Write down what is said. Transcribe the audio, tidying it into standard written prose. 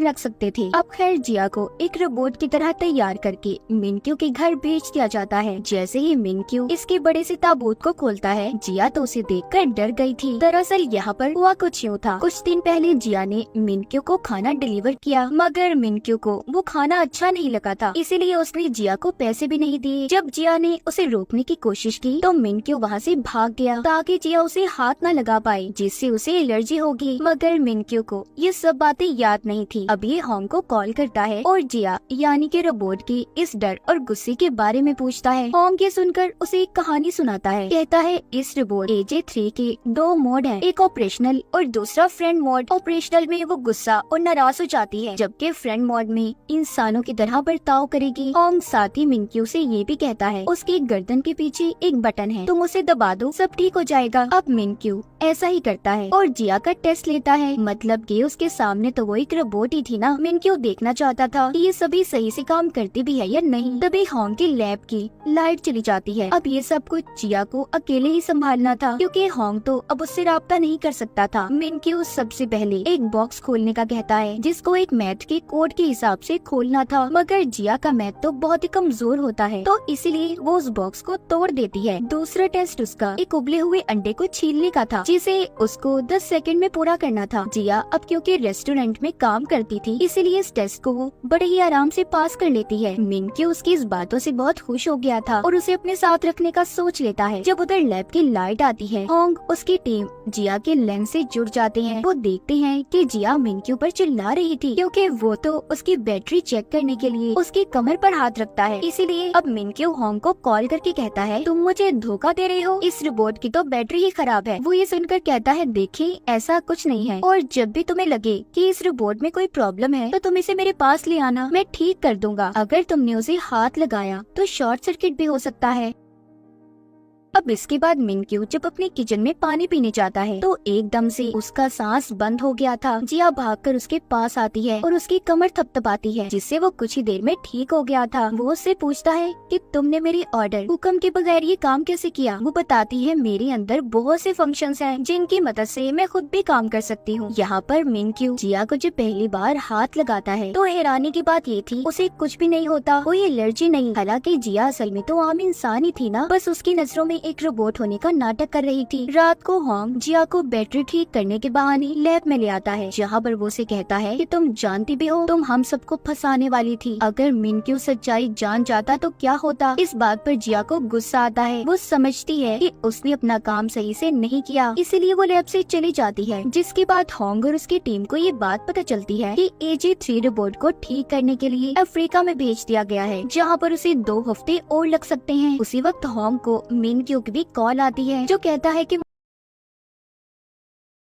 रख सकते थे। अब खैर जिया को एक रोबोट की तरह तैयार करके मिनक्यू के घर भेज दिया जाता है। जैसे ही मिनक्यू इसके बड़े से ताबूत को खोलता है, जिया तो उसे देखकर डर गई थी। दरअसल यहाँ पर हुआ कुछ यूँ था, कुछ दिन पहले जिया ने मिनक्यू को खाना डिलीवर किया, मगर मिनक्यू को वो खाना अच्छा नहीं लगा था, इसीलिए उसने जिया को पैसे भी नहीं दिए। जब जिया ने उसे रोकने की कोशिश की तो मिनक्यू वहाँ से भाग गया ताकि जिया उसे हाथ न लगा पाए, जिससे उसे एलर्जी होगी। मगर मिनक्यू को ये सब बातें याद नहीं थी। अब ये होंग को कॉल करता है और जिया यानी कि रोबोट की इस डर और गुस्से के बारे में पूछता है। होंग ये सुनकर उसे एक कहानी सुनाता है। कहता है इस रोबोट AJ3 के 2 मोड हैं, एक ऑपरेशनल और दूसरा फ्रेंड मोड। ऑपरेशनल में वो गुस्सा और नाराज हो जाती है, जबकि फ्रेंड मोड में इंसानों की तरह बर्ताव करेगी। होंग साथ ही मिनक्यू से ये भी कहता है उसकी गर्दन के पीछे एक बटन है, तुम उसे दबा दो, सब ठीक हो जाएगा। अब मिनक्यू ऐसा ही करता है और जिया का टेस्ट लेता है। मतलब कि उसके सामने तो वो एक रोबोट ही थी ना। मिनक्यू देखना चाहता था कि ये सभी सही से काम करती भी है या नहीं। तभी होंग की लैब की लाइट चली जाती है। अब ये सब कुछ जिया को अकेले ही संभालना था, क्योंकि होंग तो अब उससे राब्ता नहीं कर सकता था। मिनक्यू सबसे पहले एक बॉक्स खोलने का कहता है, जिसको एक मैथ के कोड के हिसाब से खोलना था, मगर जिया का मैथ तो बहुत ही कमजोर होता है, तो इसीलिए वो उस बॉक्स को तोड़ देती है। दूसरा टेस्ट उसका एक उबले हुए अंडे को छीलने का था, जिसे उसको 10 सेकंड में पूरा करना था। जिया अब क्योंकि रेस्टोरेंट में काम करती थी, इसीलिए इस टेस्ट को वो बड़े ही आराम से पास कर लेती है। मिनक्यू उसकी इस बातों से बहुत खुश हो गया था और उसे अपने साथ रखने का सोच लेता है। जब उधर लैब की लाइट आती है, होंग उसकी टीम जिया के लेंस से जुड़ जाते हैं। वो देखते हैं कि जिया मिनक्यू पर चिल्ला रही थी, क्योंकि वो तो उसकी बैटरी चेक करने के लिए उसकी कमर पर हाथ रखता है। इसीलिए अब मिनक्यू होंग को कॉल करके कहता है, तुम मुझे धोखा दे रहे हो, इस रोबोट की तो बैटरी ही खराब है। वो ये सुनकर कहता है, देखिए ऐसा कुछ नहीं है, और जब भी तुम्हें लगे कि इस रोबोट में कोई प्रॉब्लम है तो तुम इसे मेरे पास ले आना, मैं ठीक कर दूंगा। अगर तुमने उसे हाथ लगाया तो शॉर्ट सर्किट भी हो सकता है। अब इसके बाद मिनक्यू जब अपने किचन में पानी पीने जाता है तो एकदम से उसका सांस बंद हो गया था। जिया भागकर उसके पास आती है और उसकी कमर थपथपाती है, जिससे वो कुछ ही देर में ठीक हो गया था। वो उससे पूछता है कि तुमने मेरी ऑर्डर हुक्म के बगैर ये काम कैसे किया। वो बताती है, मेरे अंदर बहुत से फंक्शंस हैं जिनकी मदद से मैं खुद भी काम कर सकती हूँ। यहाँ पर मिनक्यू जिया को जब पहली बार हाथ लगाता है तो हैरानी की बात ये थी उसे कुछ भी नहीं होता, कोई एलर्जी नहीं। हालांकि जिया असल में तो आम इंसान ही थी ना, बस उसकी नजरों में एक रोबोट होने का नाटक कर रही थी। रात को होंग जिया को बैटरी ठीक करने के बहाने लैब में ले आता है, जहाँ पर वो उसे कहता है कि तुम जानती भी हो तुम हम सबको फंसाने वाली थी। अगर मिनक्यू सच्चाई जान जाता तो क्या होता। इस बात पर जिया को गुस्सा आता है। वो समझती है कि उसने अपना काम सही से नहीं किया, इसीलिए वो लैब से चली जाती है। जिसके बाद होंग और उसकी टीम को ये बात पता चलती है कि AJ3 रोबोट को ठीक करने के लिए अफ्रीका में भेज दिया गया है, जहाँ पर उसे 2 हफ्ते और लग सकते हैं। उसी वक्त होंग को मिनक्यू की भी कॉल आती है, जो कहता है कि